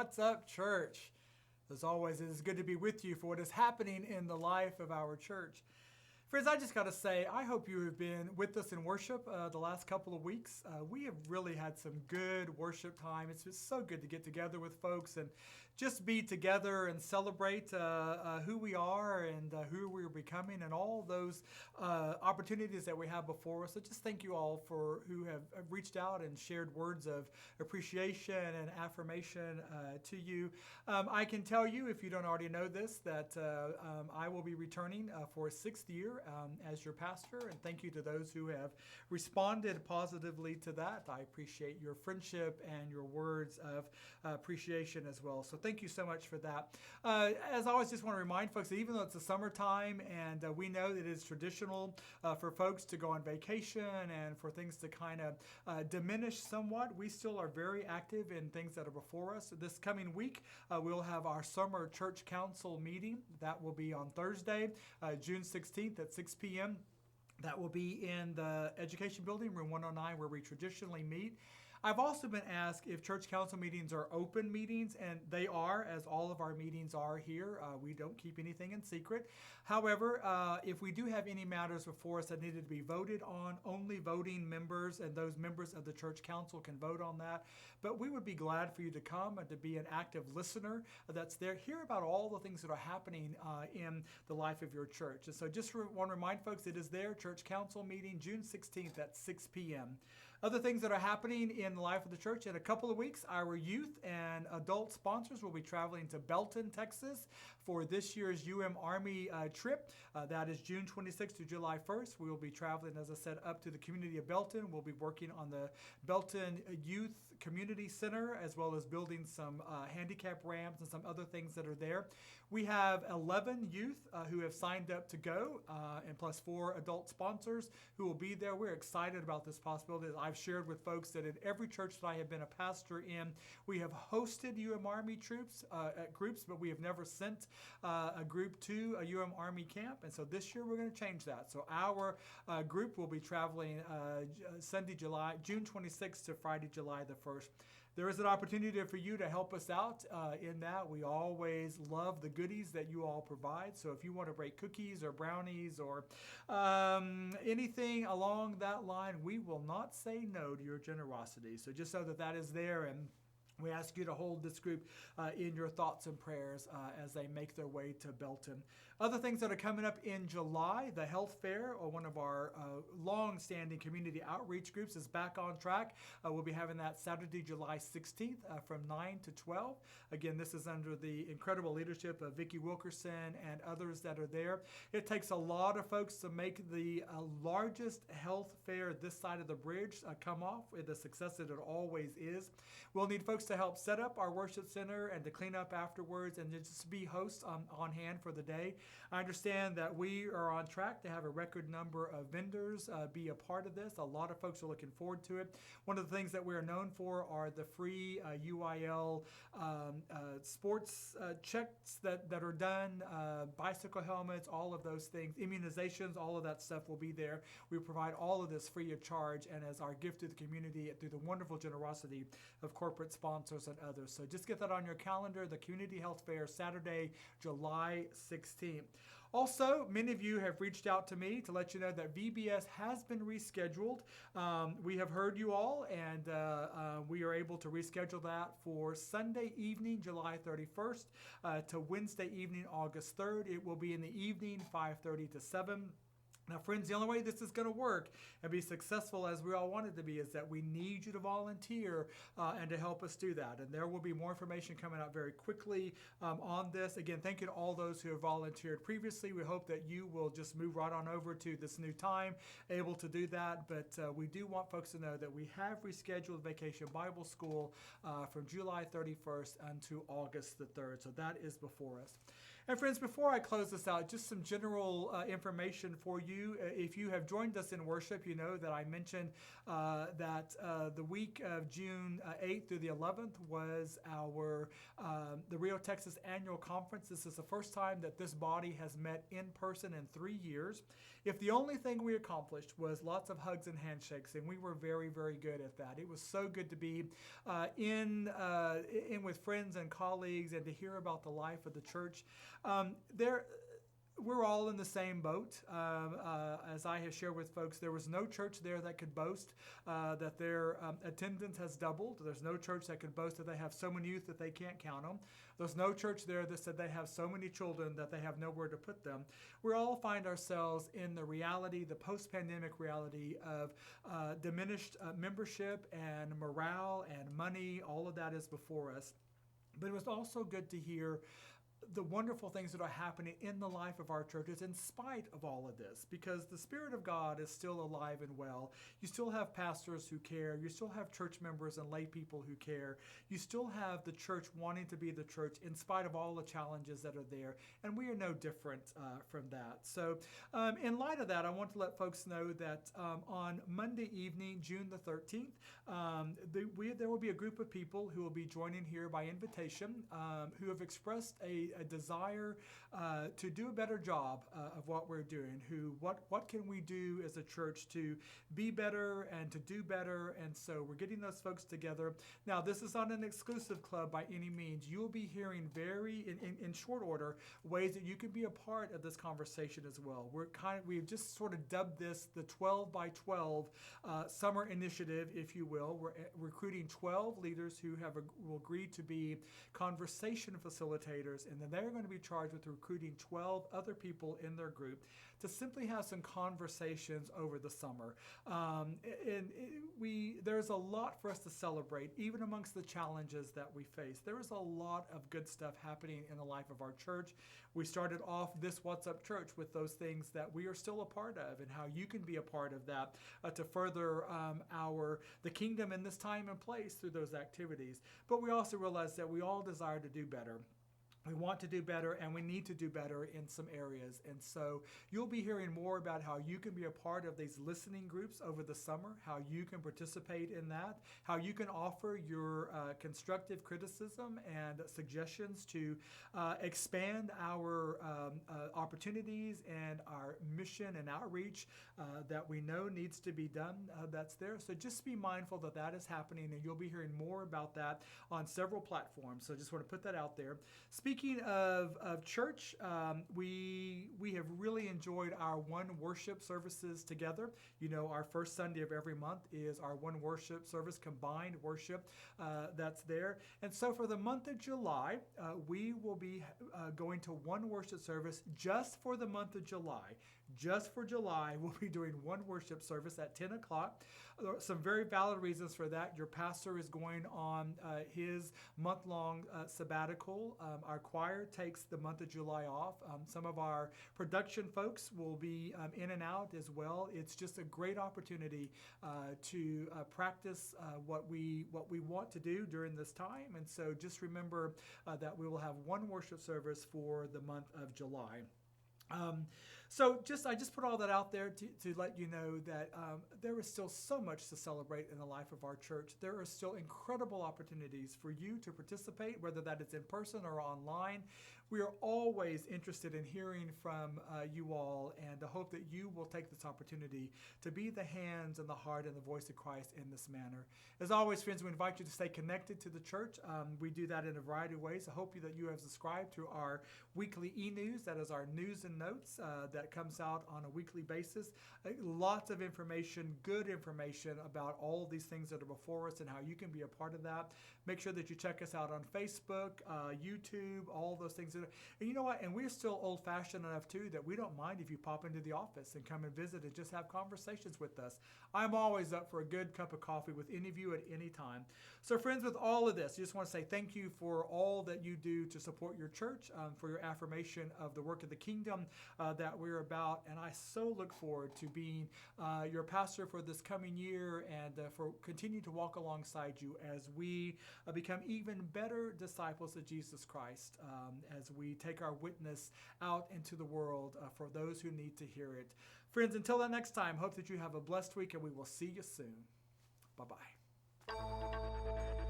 What's up, church? As always, it is good to be with you for what is happening in the life of our church. Friends, I just got to say, I hope you have been with us in worship the last couple of weeks. We have really had some good worship time. It's just so good to get together with folks and just be together and celebrate who we are and who we're becoming and all those opportunities that we have before us. So just thank you all for who have reached out and shared words of appreciation and affirmation to you. I can tell you, if you don't already know this, that I will be returning for a sixth year as your pastor, and thank you to those who have responded positively to that. I appreciate your friendship and your words of appreciation as well. So thank you so much for that. As always, just want to remind folks that even though it's the summertime and we know that it is traditional for folks to go on vacation and for things to kind of diminish somewhat, we still are very active in things that are before us. This coming week, we'll have our summer church council meeting. That will be on Thursday, June 16th at 6 p.m. That will be in the Education Building, room 109, where we traditionally meet. I've also been asked if church council meetings are open meetings, and they are, as all of our meetings are here. We don't keep anything in secret. However, if we do have any matters before us that needed to be voted on, only voting members and those members of the church council can vote on that. But we would be glad for you to come and to be an active listener that's there, hear about all the things that are happening in the life of your church. And so just want to remind folks, it is their church council meeting, June 16th at 6 p.m. Other things that are happening in the life of the church, in a couple of weeks, our youth and adult sponsors will be traveling to Belton, Texas for this year's Army trip. That is June 26th to July 1st. We will be traveling, as I said, up to the community of Belton. We'll be working on the Belton Youth Community Center, as well as building some handicap ramps and some other things that are there. We have 11 youth who have signed up to go, and plus 4 adult sponsors who will be there. We're excited about this possibility. I've shared with folks that in every church that I have been a pastor in, we have hosted Army troops at groups, but we have never sent a group to a Army camp. And so this year we're going to change that. So our group will be traveling Sunday, June 26th to Friday, July the 1st. There is an opportunity for you to help us out in that. We always love the goodies that you all provide. So if you want to bake cookies or brownies or anything along that line, we will not say no to your generosity. So just so that that is there, and we ask you to hold this group in your thoughts and prayers as they make their way to Belton. Other things that are coming up in July, the health fair, or one of our long-standing community outreach groups, is back on track. We'll be having that Saturday, July 16th from 9 to 12. Again, this is under the incredible leadership of Vicki Wilkerson and others that are there. It takes a lot of folks to make the largest health fair this side of the bridge come off with the success that it always is. We'll need folks to help set up our worship center and to clean up afterwards and just be hosts on hand for the day. I understand that we are on track to have a record number of vendors be a part of this. A lot of folks are looking forward to it. One of the things that we are known for are the free UIL sports checks that are done, bicycle helmets, all of those things, immunizations, all of that stuff will be there. We provide all of this free of charge and as our gift to the community through the wonderful generosity of corporate sponsors and others. So just get that on your calendar, the Community Health Fair, Saturday, July 16th. Also, many of you have reached out to me to let you know that VBS has been rescheduled. We have heard you all, and we are able to reschedule that for Sunday evening, July 31st, to Wednesday evening, August 3rd. It will be in the evening, 5:30 to 7. Now, friends, the only way this is going to work and be successful as we all want it to be is that we need you to volunteer and to help us do that. And there will be more information coming out very quickly on this. Again, thank you to all those who have volunteered previously. We hope that you will just move right on over to this new time, able to do that. But we do want folks to know that we have rescheduled Vacation Bible School from July 31st until August the 3rd. So that is before us. And friends, before I close this out, just some general information for you. If you have joined us in worship, you know that I mentioned that the week of June 8th through the 11th was our the Rio, Texas annual conference. This is the first time that this body has met in person in 3 years. If the only thing we accomplished was lots of hugs and handshakes, and we were very, very good at that. It was so good to be in with friends and colleagues and to hear about the life of the church. We're all in the same boat. As I have shared with folks, there was no church there that could boast that their attendance has doubled. There's no church that could boast that they have so many youth that they can't count them. There's no church there that said they have so many children that they have nowhere to put them. We all find ourselves in the reality, the post-pandemic reality of diminished membership and morale and money. All of that is before us. But it was also good to hear the wonderful things that are happening in the life of our churches in spite of all of this, because the Spirit of God is still alive and well. You still have pastors who care. You still have church members and lay people who care. You still have the church wanting to be the church in spite of all the challenges that are there, and we are no different from that. So in light of that, I want to let folks know that on Monday evening, June the 13th, there will be a group of people who will be joining here by invitation who have expressed a desire to do a better job of what we're doing. What can we do as a church to be better and to do better? And so we're getting those folks together. Now, this is not an exclusive club by any means. You'll be hearing in short order ways that you can be a part of this conversation as well. We've just sort of dubbed this the 12 by 12 summer initiative, if you will. We're recruiting 12 leaders who will agree to be conversation facilitators, and then they're going to be charged with recruiting 12 other people in their group to simply have some conversations over the summer. There's a lot for us to celebrate, even amongst the challenges that we face. There is a lot of good stuff happening in the life of our church. We started off this What's Up Church with those things that we are still a part of and how you can be a part of that to further the kingdom in this time and place through those activities. But we also realize that we all desire to do better. We want to do better, and we need to do better in some areas. And so you'll be hearing more about how you can be a part of these listening groups over the summer, how you can participate in that, how you can offer your constructive criticism and suggestions to expand our opportunities and our mission and outreach that we know needs to be done. That's there. So just be mindful that that is happening, and you'll be hearing more about that on several platforms. So just want to put that out there. Speaking of church, we have really enjoyed our one worship services together. You know, our first Sunday of every month is our one worship service, combined worship that's there. And so for the month of July, we will be going to one worship service just for the month of July. Just for July, we'll be doing one worship service at 10 o'clock. Some very valid reasons for that. Your pastor is going on his month-long sabbatical. Our choir takes the month of July off. Some of our production folks will be in and out as well. It's just a great opportunity to practice what we want to do during this time. And so just remember that we will have one worship service for the month of July. I just put all that out there to let you know that there is still so much to celebrate in the life of our church. There are still incredible opportunities for you to participate, whether that is in person or online. We are always interested in hearing from you all, and I hope that you will take this opportunity to be the hands and the heart and the voice of Christ in this manner. As always, friends, we invite you to stay connected to the church. We do that in a variety of ways. I hope that you have subscribed to our weekly e-news. That is our news and notes that comes out on a weekly basis. Lots of information, good information about all these things that are before us and how you can be a part of that. Make sure that you check us out on Facebook, YouTube, all those things. And you know what? And we're still old-fashioned enough, too, that we don't mind if you pop into the office and come and visit and just have conversations with us. I'm always up for a good cup of coffee with any of you at any time. So, friends, with all of this, I just want to say thank you for all that you do to support your church, for your affirmation of the work of the kingdom that we're about. And I so look forward to being your pastor for this coming year and for continuing to walk alongside you as we become even better disciples of Jesus Christ as as we take our witness out into the world for those who need to hear it. Friends, until that next time, hope that you have a blessed week, and we will see you soon. Bye-bye.